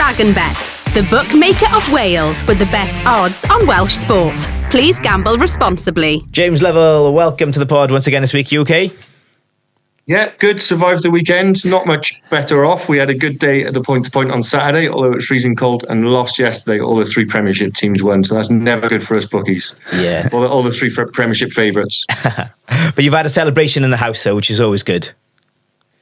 DragonBet, the bookmaker of Wales with the best odds on Welsh sport. Please gamble responsibly. James Lovell, welcome to the pod once again this week. You okay? Yeah, good. Survived the weekend. Not much better off. We had a good day at the point-to-point on Saturday, although it was freezing cold, and lost yesterday. All the three Premiership teams won, so that's never good for us bookies. Yeah. All the three Premiership favourites. But you've had a celebration in the house, though, which is always good.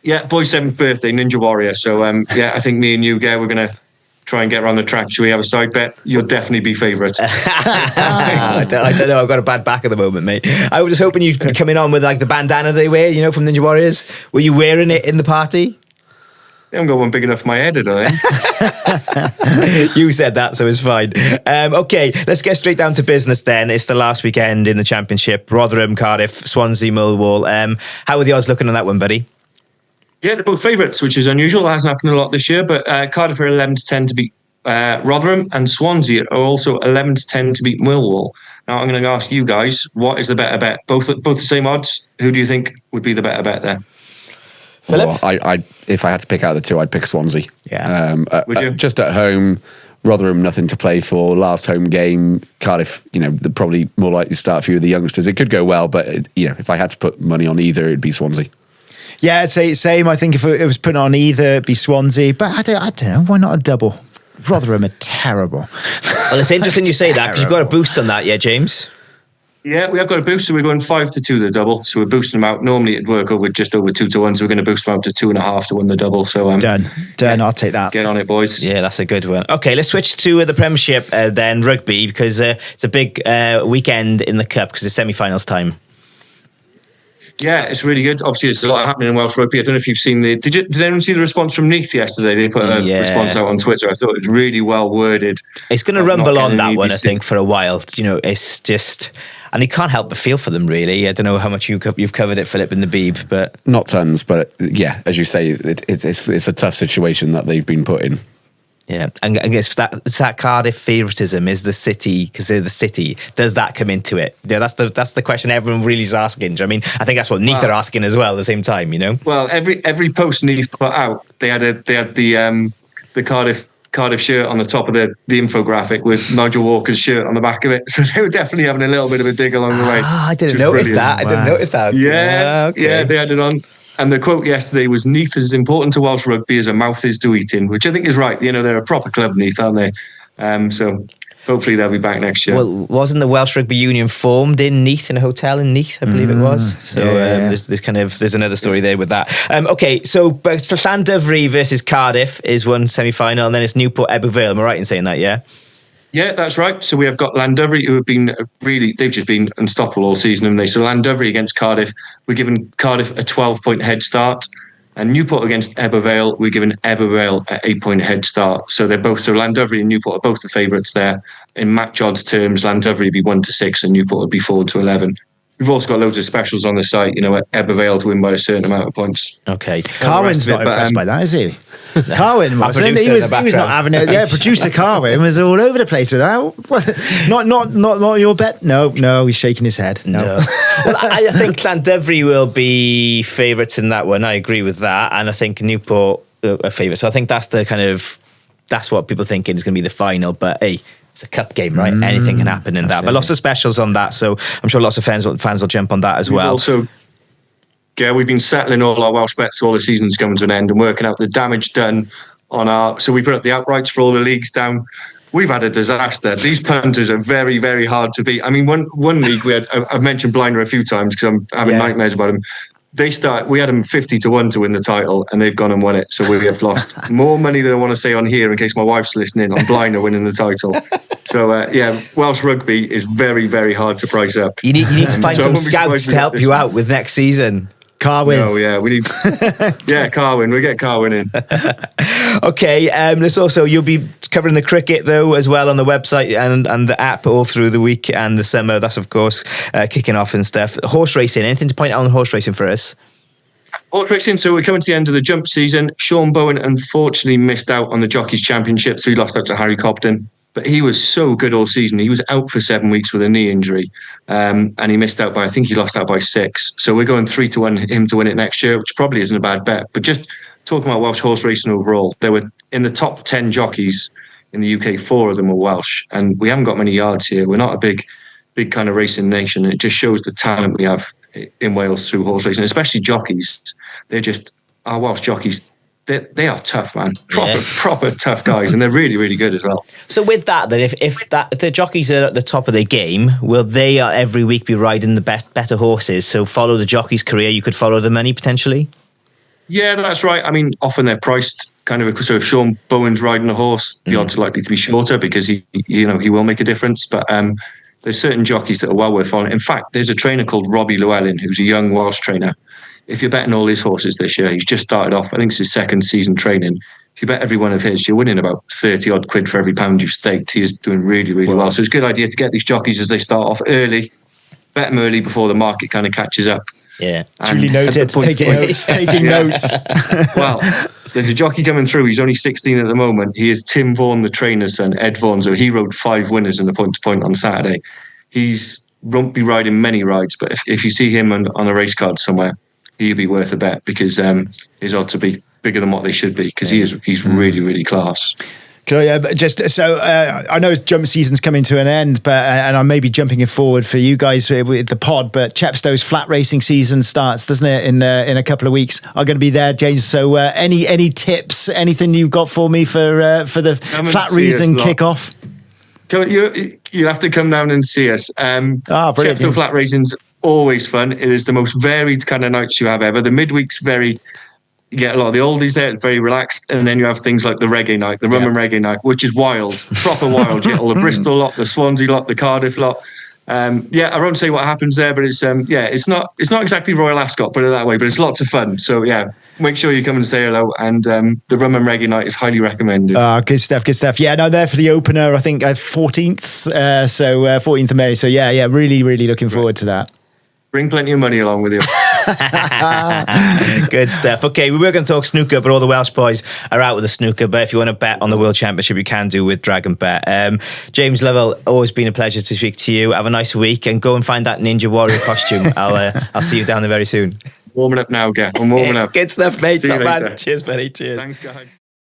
Yeah, boy's 7th birthday, Ninja Warrior. So, I think me and you, Gare, we're going to try and get around the track. Should we have a side bet? You'll definitely be favourites. I don't know. I've got a bad back at the moment, mate. I was just hoping you'd be coming on with like the bandana they wear, you know, from Ninja Warriors. Were you wearing it in the party? I haven't got one big enough for my head, did I? You said that, so it's fine. Okay, let's get straight down to business then. It's the last weekend in the Championship. Rotherham, Cardiff, Swansea, Millwall. How are the odds looking on that one, buddy? Yeah, they're both favourites, which is unusual. It hasn't happened a lot this year, but Cardiff are 11-10 to beat Rotherham, and Swansea are also 11-10 to beat Millwall. Now, I'm going to ask you guys, what is the better bet? Both the same odds. Who do you think would be the better bet there? Philip? Well, if I had to pick out the two, I'd pick Swansea. Yeah. Would you? Just at home, Rotherham, nothing to play for. Last home game, Cardiff, they're probably more likely to start a few of the youngsters. It could go well, but if I had to put money on either, it'd be Swansea. Yeah, I'd say same. I think if it was put on either, it'd be Swansea. But I don't know. Why not a double? Rotherham are terrible. Well, it's interesting you say that because you've got a boost on that, yeah, James? Yeah, we have got a boost, so we're going 5-2 the double. So we're boosting them out. Normally it'd work just over 2-1, so we're going to boost them out to 2.5 to win the double. So Done. Yeah, I'll take that. Get on it, boys. Yeah, that's a good one. Okay, let's switch to the Premiership then, rugby, because it's a big weekend in the Cup because it's semi-finals time. Yeah, it's really good. Obviously, there's a lot happening in Welsh rugby. I don't know if you've seen did anyone see the response from Neath yesterday? They put a response out on Twitter. I thought it was really well worded. It's going to rumble on that one, I think, for a while. It's just, and you can't help but feel for them, really. I don't know how much you've covered it, Philip, in the Beeb, but not tons, but yeah, as you say, it's a tough situation that they've been put in. yeah, and I guess it's that Cardiff favouritism is the city because they're the city. Does that come into it? Yeah, that's the question everyone really is asking. Do you know what I mean? I think that's what Neath are asking as well at the same time. Well, every post Neath put out, they had the Cardiff shirt on the top of the infographic with Nigel Walker's shirt on the back of it. So they were definitely having a little bit of a dig along the way. I didn't notice that. I didn't notice that. Yeah, okay. Yeah, they had it on. And the quote yesterday was, Neath is as important to Welsh rugby as a mouth is to eating, which I think is right. They're a proper club, Neath, aren't they? So hopefully they'll be back next year. Well, wasn't the Welsh Rugby Union formed in Neath, in a hotel in Neath, I believe it was? So there's another story there with that. Okay, so Llandovery versus Cardiff is one semi-final, and then it's Newport Ebbw Vale. Am I right in saying that, yeah? Yeah, that's right. So we have got Llandovery, who have been they've just been unstoppable all season, haven't they? So Llandovery against Cardiff, we're giving Cardiff a 12-point head start. And Newport against Ebbw Vale, we're giving Ebbw Vale an 8-point head start. So Llandovery and Newport are both the favourites there. In match odds terms, Llandovery would be 1-6 and Newport would be 4-11. We've also got loads of specials on the site, Ebbw Vale to win by a certain amount of points. Okay. Carwin's not impressed by that, is he? Carwin wasn't. He was not having it. Yeah, producer Carwin was all over the place with that. Not your bet? No, he's shaking his head. No. Well, I think Llandovery will be favourites in that one. I agree with that. And I think Newport are favourites. So I think that's that's what people thinking is going to be the final. But hey, it's a cup game, right? Anything can happen in that. But lots of specials on that. So I'm sure lots of fans will jump on that as well. Yeah, we've been settling all our Welsh bets, all the season's coming to an end, and working out the damage done on so we put up the outrights for all the leagues down. We've had a disaster. These punters are very, very hard to beat. I mean, one league we had, I've mentioned Blinder a few times because I'm having nightmares about them. We had them 50-1 to win the title, and they've gone and won it. So we have lost more money than I want to say on here in case my wife's listening on Blinder winning the title. So, Welsh rugby is very, very hard to price up. You need to find some scouts to help you out with next season. Carwin. Oh, yeah, we need... Carwin. We get Carwin in. Okay, you'll be covering the cricket, though, as well on the website and the app all through the week and the summer. That's, of course, kicking off and stuff. Horse racing. Anything to point out on horse racing for us? Horse racing, so we're coming to the end of the jump season. Sean Bowen unfortunately missed out on the Jockeys' Championship, so he lost out to Harry Cobden. But he was so good all season. He was out for 7 weeks with a knee injury. And he missed out I think he lost out by 6. So we're going 3-1 him to win it next year, which probably isn't a bad bet. But just talking about Welsh horse racing overall, there were in the top 10 jockeys in the UK, 4 of them were Welsh, and we haven't got many yards here. We're not a big kind of racing nation. And it just shows the talent we have in Wales through horse racing, especially jockeys. Our Welsh jockeys. They are tough, man. Proper tough guys, and they're really, really good as well. So with that, then if the jockeys are at the top of their game, will they every week be riding the better horses? So follow the jockey's career, you could follow the money potentially. Yeah, that's right. I mean, often they're priced kind of. So if Sean Bowen's riding a horse, the odds are likely to be shorter because he will make a difference. But there's certain jockeys that are well worth following. In fact, there's a trainer called Robbie Llewellyn, who's a young Welsh trainer. If you're betting all his horses this year, he's just started off. I think it's his second season training. If you bet every one of his, you're winning about 30 odd quid for every pound you've staked. He is doing really, really well. So it's a good idea to get these jockeys as they start off early. Bet them early before the market kind of catches up. Yeah. Truly noted. Taking notes. Well, there's a jockey coming through. He's only 16 at the moment. He is Tim Vaughan, the trainer's son, Ed Vaughan. So he rode 5 winners in the point-to-point on Saturday. Won't be riding many rides, but if you see him on a race card somewhere, he'll be worth a bet because his odds will be bigger than what they should be because he's really, really class. I know jump season's coming to an end, and I may be jumping it forward for you guys with the pod, but Chepstow's flat racing season starts, doesn't it, in a couple of weeks? I'm going to be there, James. So any tips, anything you've got for me for the flat racing kickoff? You have to come down and see us. Brilliant. Chepstow flat racing's always fun. It is the most varied kind of nights you have ever. The midweek's you get a lot of the oldies there, it's very relaxed, and then you have things like the reggae night, the rum and reggae night, which is wild, proper wild. You get all the Bristol lot, the Swansea lot, the Cardiff lot. I won't say what happens there, but it's not exactly Royal Ascot, put it that way, but it's lots of fun. So make sure you come and say hello, and the rum and reggae night is highly recommended. Good stuff. Yeah, no, there for the opener, I think 14th, 14th of May. So really, really looking forward to that. Bring plenty of money along with you. Good stuff. Okay, we were going to talk snooker, but all the Welsh boys are out with the snooker. But if you want to bet on the World Championship, you can do with DragonBet. James Lovell, always been a pleasure to speak to you. Have a nice week and go and find that Ninja Warrior costume. I'll see you down there very soon. Warming up now, Gav. I'm warming up. Good stuff, mate. See you Top man. later. Cheers, buddy. Cheers. Thanks, guys.